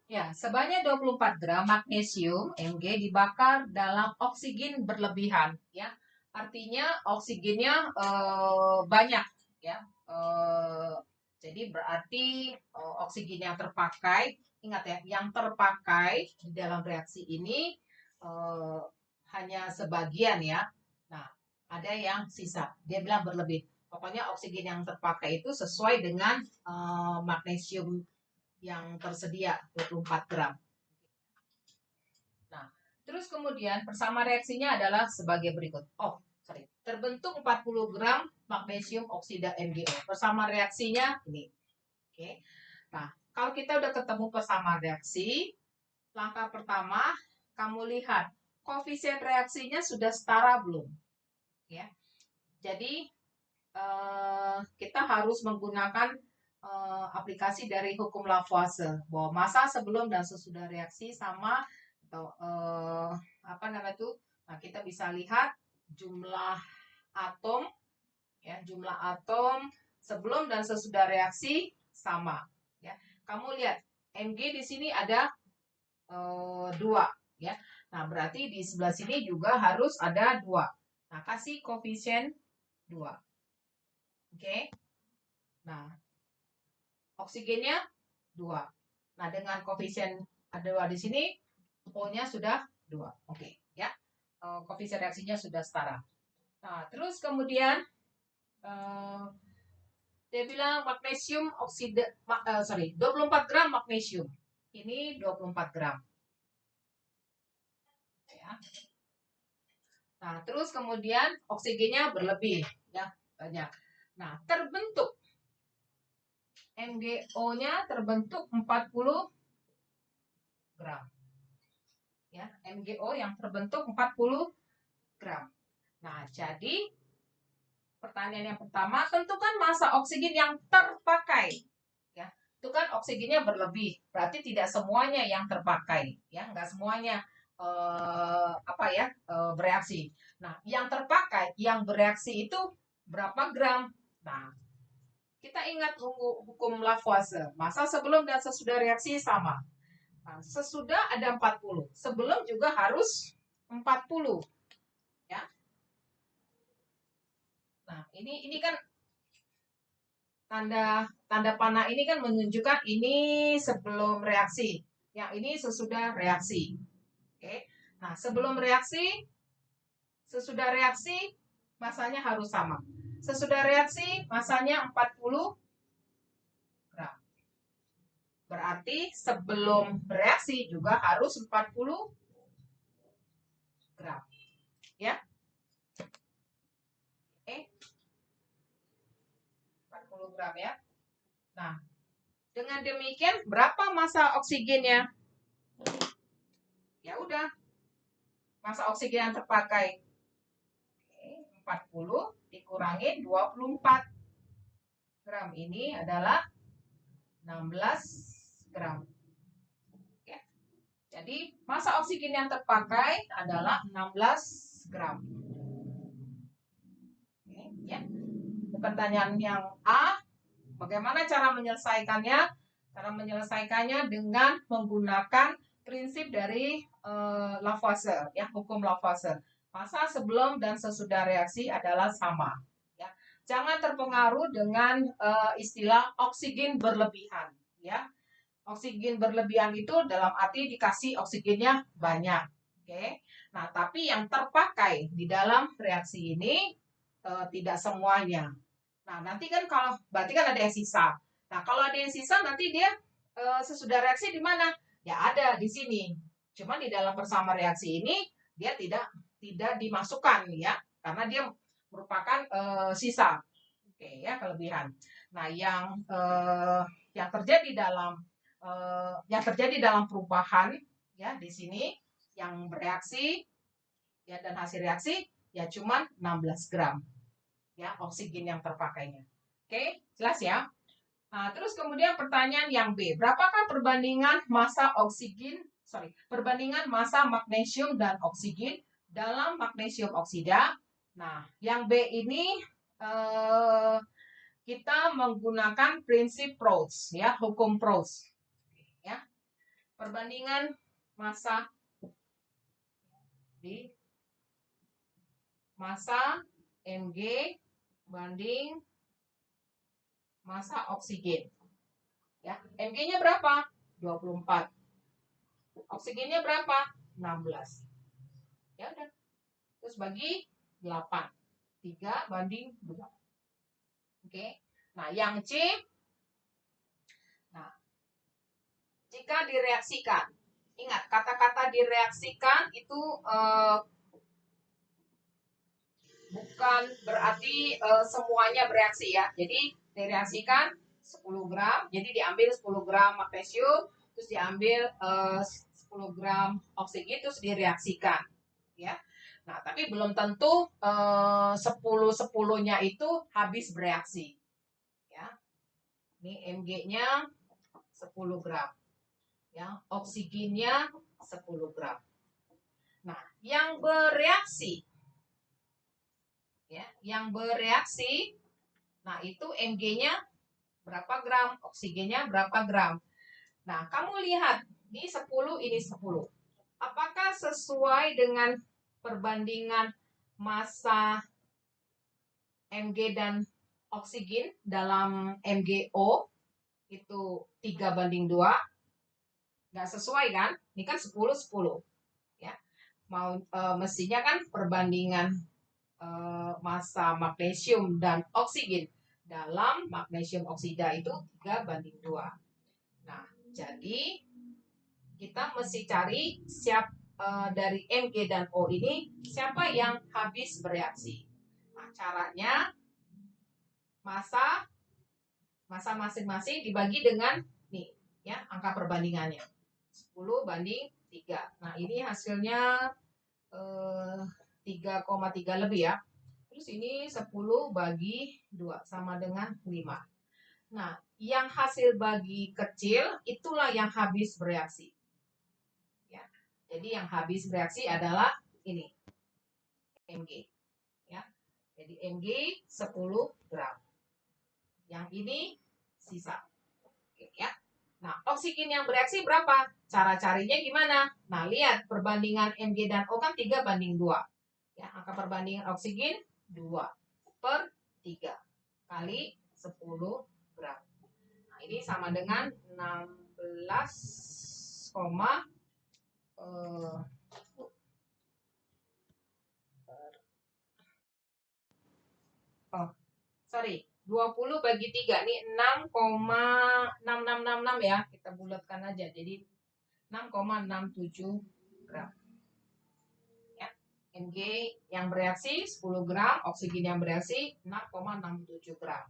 Ya, sebanyak 24 gram magnesium Mg dibakar dalam oksigen berlebihan, ya. Artinya oksigennya banyak, ya. Jadi berarti oksigen yang terpakai, ingat ya, yang terpakai di dalam reaksi ini eh, hanya sebagian ya. Nah, ada yang sisa. Dia bilang berlebih. Pokoknya oksigen yang terpakai itu sesuai dengan magnesium yang tersedia 24 gram. Nah, terus kemudian persama reaksinya adalah sebagai berikut. Oh, sorry. Terbentuk 40 gram magnesium oksida MgO. Persama reaksinya ini. Oke. Nah, kalau kita udah ketemu persama reaksi, langkah pertama kamu lihat koefisien reaksinya sudah setara belum? Ya. Jadi kita harus menggunakan aplikasi dari hukum Lavoisier bahwa massa sebelum dan sesudah reaksi sama atau apa namanya itu. Nah, kita bisa lihat jumlah atom ya, jumlah atom sebelum dan sesudah reaksi sama ya. Kamu lihat Mg di sini ada 2 ya. Nah, berarti di sebelah sini juga harus ada 2. Nah, kasih koefisien 2. Oke. Nah, oksigennya 2. Nah, dengan koefisien ada 2 di sini, O-nya sudah 2. Oke, ya. Koefisien reaksinya sudah setara. Nah, terus kemudian eh, dia bilang magnesium oksida, 24 gram magnesium. Ini 24 gram. Ya. Nah, terus kemudian oksigennya berlebih, ya, banyak. Nah, terbentuk MgO-nya terbentuk 40 gram. Ya, MgO yang terbentuk 40 gram. Nah, jadi pertanyaan yang pertama, tentukan massa oksigen yang terpakai. Ya, itu kan oksigennya berlebih, berarti tidak semuanya yang terpakai, ya, nggak semuanya bereaksi. Nah, yang terpakai, yang bereaksi itu berapa gram? Nah, kita ingat hukum Lavoisier, massa sebelum dan sesudah reaksi sama. Nah, sesudah ada 40, sebelum juga harus 40, ya. Nah, ini kan tanda tanda panah ini kan menunjukkan ini sebelum reaksi. Yang ini sesudah reaksi. Oke. Nah, sebelum reaksi, sesudah reaksi masanya harus sama. Sesudah reaksi masanya 40 gram. Berarti sebelum reaksi juga harus 40 gram. Ya. Oke. 40 gram ya. Nah, dengan demikian berapa massa oksigennya? Ya udah, massa oksigen yang terpakai 40 dikurangi 24 gram ini adalah 16 gram. Ya. Jadi massa oksigen yang terpakai adalah 16 gram. Ya. Pertanyaan yang A, bagaimana cara menyelesaikannya? Cara menyelesaikannya dengan menggunakan prinsip dari Lavoisier, ya, hukum Lavoisier. Massa sebelum dan sesudah reaksi adalah sama. Ya. Jangan terpengaruh dengan istilah oksigen berlebihan. Ya. Oksigen berlebihan itu dalam arti dikasih oksigennya banyak. Oke. Nah, tapi yang terpakai di dalam reaksi ini tidak semuanya. Nah, nanti kan kalau berarti kan ada yang sisa. Nah, kalau ada yang sisa nanti dia sesudah reaksi di mana? Ya ada di sini. Cuma di dalam bersama reaksi ini dia tidak dimasukkan ya, karena dia merupakan sisa. Oke ya, kelebihan. Nah, yang terjadi dalam perubahan ya di sini yang bereaksi ya dan hasil reaksi ya cuma 16 gram ya oksigen yang terpakainya. Oke, jelas ya. Nah, terus kemudian pertanyaan yang B, berapakah perbandingan massa magnesium dan oksigen dalam magnesium oksida? Nah, yang B ini eh, kita menggunakan prinsip Proust, ya, hukum Proust, ya. perbandingan massa di massa Mg banding massa oksigen. Ya, Mg-nya berapa? 24. Oksigennya berapa? 16. Ya udah. Terus bagi 8. 3 banding 2. Oke. Nah, yang C, nah, jika direaksikan, ingat kata-kata direaksikan itu bukan berarti semuanya bereaksi ya. Jadi direaksikan 10 gram, jadi diambil 10 gram magnesium, terus diambil 10 gram oksigen, terus direaksikan. Ya. Nah, tapi belum tentu 10-10-nya itu habis bereaksi. Ya. Ini Mg-nya 10 gram. Ya, oksigennya 10 gram. Nah, yang bereaksi ya, nah itu Mg-nya berapa gram, oksigennya berapa gram. Nah, kamu lihat, ini 10, ini 10. Apakah sesuai dengan perbandingan massa Mg dan oksigen dalam MgO itu 3 banding 2? Nggak sesuai kan? Ini kan 10-10. Ya. Mestinya kan perbandingan massa magnesium dan oksigen dalam magnesium oksida itu 3 banding 2. Nah, jadi kita mesti cari dari Mg dan O ini siapa yang habis bereaksi. Nah, caranya massa masing-masing dibagi dengan nih ya, angka perbandingannya. 10 banding 3. Nah, ini hasilnya 3,3 lebih ya. Terus ini 10 bagi 2 sama dengan 5. Nah, yang hasil bagi kecil itulah yang habis bereaksi. Ya. Jadi yang habis bereaksi adalah ini. Mg. Ya. Jadi Mg 10 gram. Yang ini sisa. Oke, ya. Nah, oksigen yang bereaksi berapa? Cara carinya gimana? Nah, lihat perbandingan Mg dan O kan 3 banding 2. Ya, angka perbandingan oksigen 2 per 3 kali 10 gram. Nah, ini sama dengan 16, sorry, 20 bagi 3. Ini 6,6666 ya. Kita bulatkan aja. Jadi 6,67 gram. Ya. Mg yang bereaksi 10 gram, oksigen yang bereaksi 6,67 gram.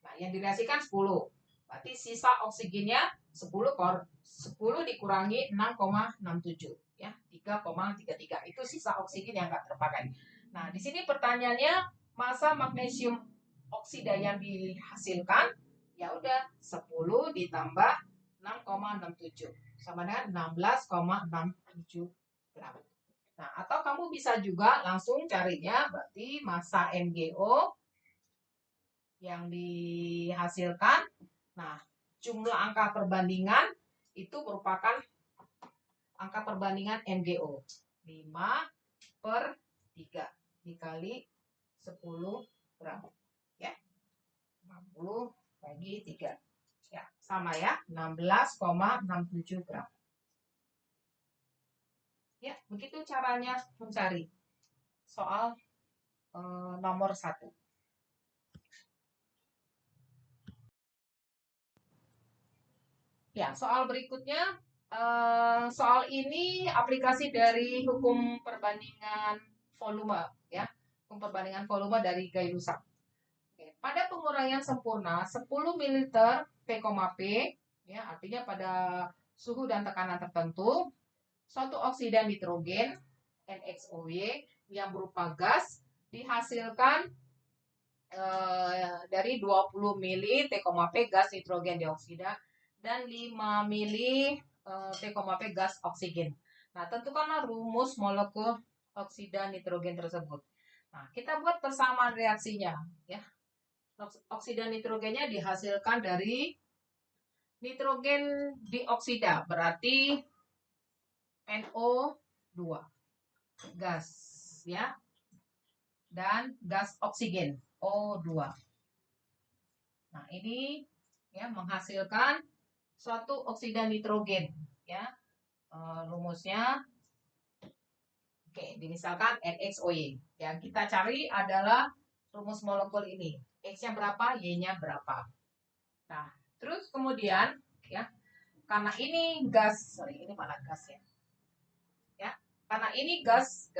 Nah, yang direaksikan 10. Berarti sisa oksigennya 10 dikurangi 6,67 ya, 3,33. Itu sisa oksigen yang enggak terpakai. Nah, di sini pertanyaannya massa magnesium oksida yang dihasilkan ya udah 10 ditambah 6,67 sama dengan 16,67 gram. Nah, atau kamu bisa juga langsung carinya berarti massa MgO yang dihasilkan. Nah, jumlah angka perbandingan itu merupakan angka perbandingan MgO. 5 per 3 dikali 10 gram. Ya. 50 bagi 3. Ya, sama ya, 16,67 gram. Ya, begitu caranya mencari soal nomor 1. Ya, soal berikutnya, soal ini aplikasi dari hukum perbandingan volume, ya, hukum perbandingan volume dari Gay-Lussac. Pada pengurangan sempurna 10 ml P,P, ya, artinya pada suhu dan tekanan tertentu, suatu oksida nitrogen NXOY yang berupa gas dihasilkan dari 20 ml T,P gas nitrogen dioksida dan 5 ml T,P gas oksigen. Nah, tentukanlah rumus molekul oksida nitrogen tersebut. Nah, kita buat persamaan reaksinya ya. Oksida nitrogennya dihasilkan dari nitrogen dioksida berarti NO2 gas ya, dan gas oksigen O2. Nah, ini ya menghasilkan suatu oksida nitrogen ya. Rumusnya oke, misalkan NXOY. Yang kita cari adalah rumus molekul ini. X-nya berapa, Y-nya berapa. Nah, terus kemudian ya, karena ini gas, ini mana gas ya? Ya, karena ini gas,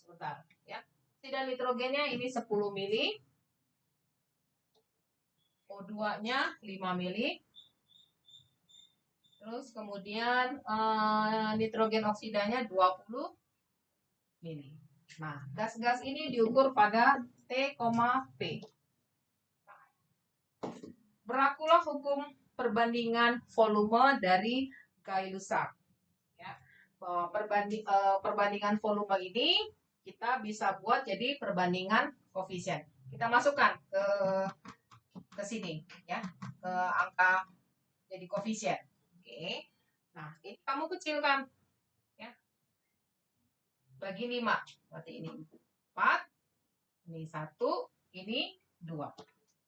sebentar ya. Oksida nitrogennya ini 10 mili, O2-nya 5 mili. Terus kemudian nitrogen oksidanya 20 mili. Nah, gas-gas ini diukur pada T, P. Berlakulah hukum perbandingan volume dari Gay-Lussac. Ya. Perbandingan volume ini kita bisa buat jadi perbandingan koefisien. Kita masukkan ke sini ya, ke angka jadi koefisien. Oke. Nah, ini kamu kecilkan ya. Bagi 5. Berarti ini 4, ini 1, ini 2.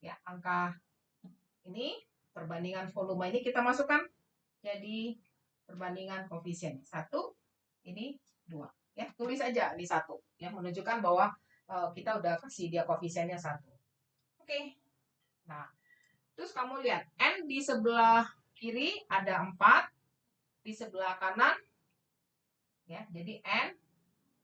Ya, angka ini perbandingan volume ini kita masukkan jadi perbandingan koefisien. 1, ini 2. Ya, tulis aja di 1 ya, menunjukkan bahwa kita udah kasih dia koefisiennya 1. Oke. Nah, terus kamu lihat N di sebelah kiri ada 4, di sebelah kanan ya, jadi N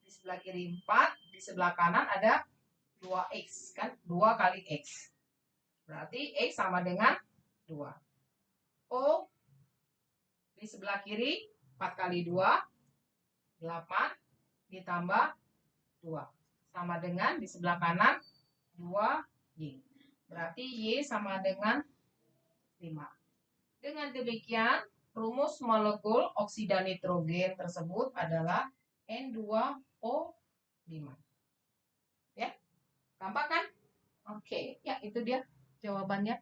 di sebelah kiri 4, di sebelah kanan ada 2X kan, 2 kali X. Berarti X sama dengan 2. O di sebelah kiri 4 kali 2, 8 ditambah 2. Sama dengan di sebelah kanan 2Y. Berarti Y sama dengan 5. Dengan demikian, rumus molekul oksida nitrogen tersebut adalah N2O5. Ya, gampang kan? Oke, ya itu dia jawabannya.